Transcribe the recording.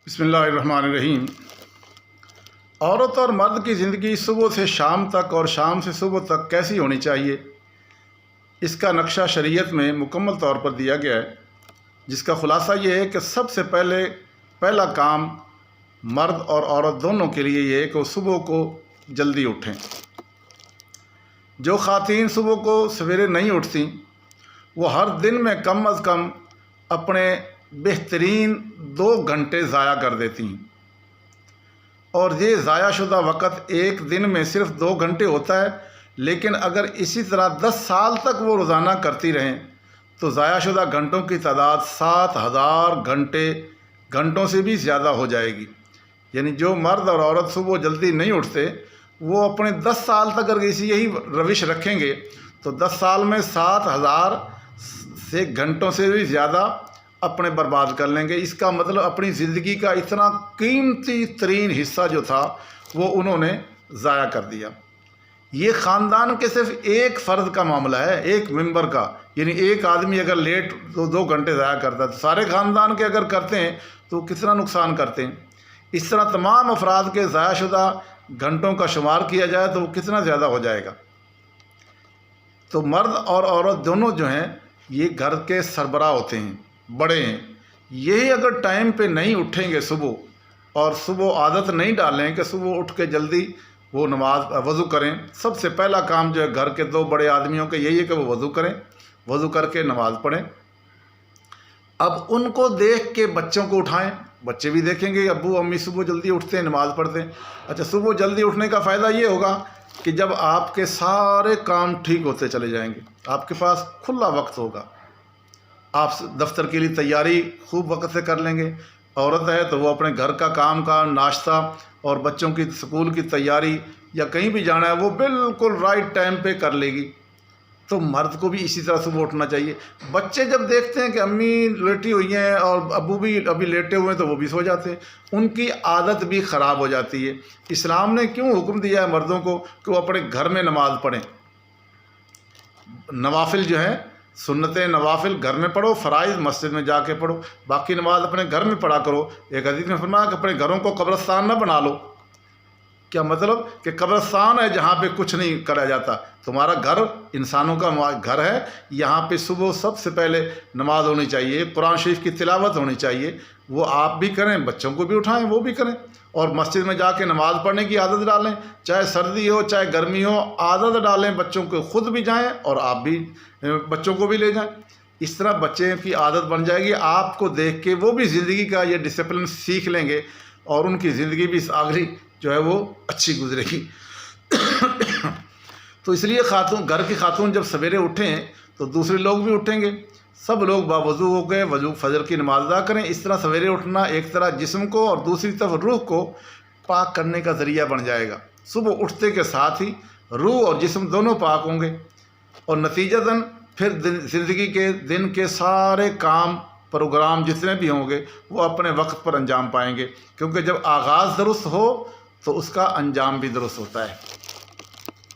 بسم اللہ الرحمن الرحیم۔ عورت اور مرد کی زندگی صبح سے شام تک اور شام سے صبح تک کیسی ہونی چاہیے، اس کا نقشہ شریعت میں مکمل طور پر دیا گیا ہے، جس کا خلاصہ یہ ہے کہ سب سے پہلا کام مرد اور عورت دونوں کے لیے یہ ہے کہ وہ صبح کو جلدی اٹھیں۔ جو خواتین صبح کو سویرے نہیں اٹھتیں وہ ہر دن میں کم از کم اپنے بہترین 2 گھنٹے ضائع کر دیتی ہیں، اور یہ ضائع شدہ وقت ایک دن میں صرف 2 گھنٹے ہوتا ہے، لیکن اگر اسی طرح 10 سال تک وہ روزانہ کرتی رہیں تو ضائع شدہ گھنٹوں کی تعداد 7000 گھنٹوں سے بھی زیادہ ہو جائے گی۔ یعنی جو مرد اور عورت صبح جلدی نہیں اٹھتے وہ اپنے 10 سال تک اگر یہی روش رکھیں گے تو 10 سال میں 7000 گھنٹوں سے بھی زیادہ اپنے برباد کر لیں گے۔ اس کا مطلب اپنی زندگی کا اتنا قیمتی ترین حصہ جو تھا وہ انہوں نے ضائع کر دیا۔ یہ خاندان کے صرف ایک فرد کا معاملہ ہے، ایک ممبر کا، یعنی ایک آدمی اگر لیٹ 2 گھنٹے ضائع کرتا ہے تو سارے خاندان کے اگر کرتے ہیں تو کتنا نقصان کرتے ہیں۔ اس طرح تمام افراد کے ضائع شدہ گھنٹوں کا شمار کیا جائے تو وہ کتنا زیادہ ہو جائے گا۔ تو مرد اور عورت دونوں جو ہیں یہ گھر کے سربراہ ہوتے ہیں، بڑے ہیں۔ یہی اگر ٹائم پہ نہیں اٹھیں گے صبح، اور صبح عادت نہیں ڈالیں کہ صبح اٹھ کے جلدی وہ وضو کریں، سب سے پہلا کام جو ہے گھر کے 2 بڑے آدمیوں کے یہی ہے کہ وہ وضو کریں، وضو کر کے نماز پڑھیں۔ اب ان کو دیکھ کے بچوں کو اٹھائیں، بچے بھی دیکھیں گے ابو امی صبح جلدی اٹھتے ہیں، نماز پڑھتے ہیں۔ اچھا، صبح جلدی اٹھنے کا فائدہ یہ ہوگا کہ جب آپ کے سارے کام ٹھیک ہوتے چلے جائیں گے، آپ کے پاس کھلا وقت ہوگا، آپ دفتر کے لیے تیاری خوب وقت سے کر لیں گے۔ عورت ہے تو وہ اپنے گھر کا کام ناشتہ اور بچوں کی اسکول کی تیاری یا کہیں بھی جانا ہے وہ بالکل رائٹ ٹائم پہ کر لے گی۔ تو مرد کو بھی اسی طرح صبح اٹھنا چاہیے۔ بچے جب دیکھتے ہیں کہ امی لیٹی ہوئی ہیں اور ابو بھی ابھی لیٹے ہوئے ہیں تو وہ بھی سو جاتے ہیں، ان کی عادت بھی خراب ہو جاتی ہے۔ اسلام نے کیوں حکم دیا ہے مردوں کو کہ وہ اپنے گھر میں نماز پڑھیں؟ نوافل جو ہیں، سنتیں نوافل گھر میں پڑھو، فرائض مسجد میں جا کے پڑھو، باقی نماز اپنے گھر میں پڑھا کرو۔ ایک حدیث میں فرمایا کہ اپنے گھروں کو قبرستان نہ بنا لو۔ کیا مطلب؟ کہ قبرستان ہے جہاں پہ کچھ نہیں کرا جاتا۔ تمہارا گھر انسانوں کا گھر ہے، یہاں پہ صبح سب سے پہلے نماز ہونی چاہیے، قرآن شریف کی تلاوت ہونی چاہیے، وہ آپ بھی کریں، بچوں کو بھی اٹھائیں وہ بھی کریں، اور مسجد میں جا کے نماز پڑھنے کی عادت ڈالیں، چاہے سردی ہو چاہے گرمی ہو، عادت ڈالیں، بچوں کو خود بھی جائیں اور آپ بھی بچوں کو بھی لے جائیں۔ اس طرح بچے کی عادت بن جائے گی، آپ کو دیکھ کے وہ بھی زندگی کا یہ ڈسپلن سیکھ لیں گے اور ان کی زندگی بھی آگے جو ہے وہ اچھی گزرے گی۔ تو اس لیے گھر کی خاتون جب سویرے اٹھیں تو دوسرے لوگ بھی اٹھیں گے، سب لوگ باوضو ہو کے فجر کی نماز ادا کریں۔ اس طرح سویرے اٹھنا ایک طرح جسم کو اور دوسری طرف روح کو پاک کرنے کا ذریعہ بن جائے گا۔ صبح اٹھتے کے ساتھ ہی روح اور جسم دونوں پاک ہوں گے، اور نتیجتاً پھر زندگی کے دن کے سارے کام پروگرام جتنے بھی ہوں گے وہ اپنے وقت پر انجام پائیں گے، کیونکہ جب آغاز درست ہو تو اس کا انجام بھی درست ہوتا ہے۔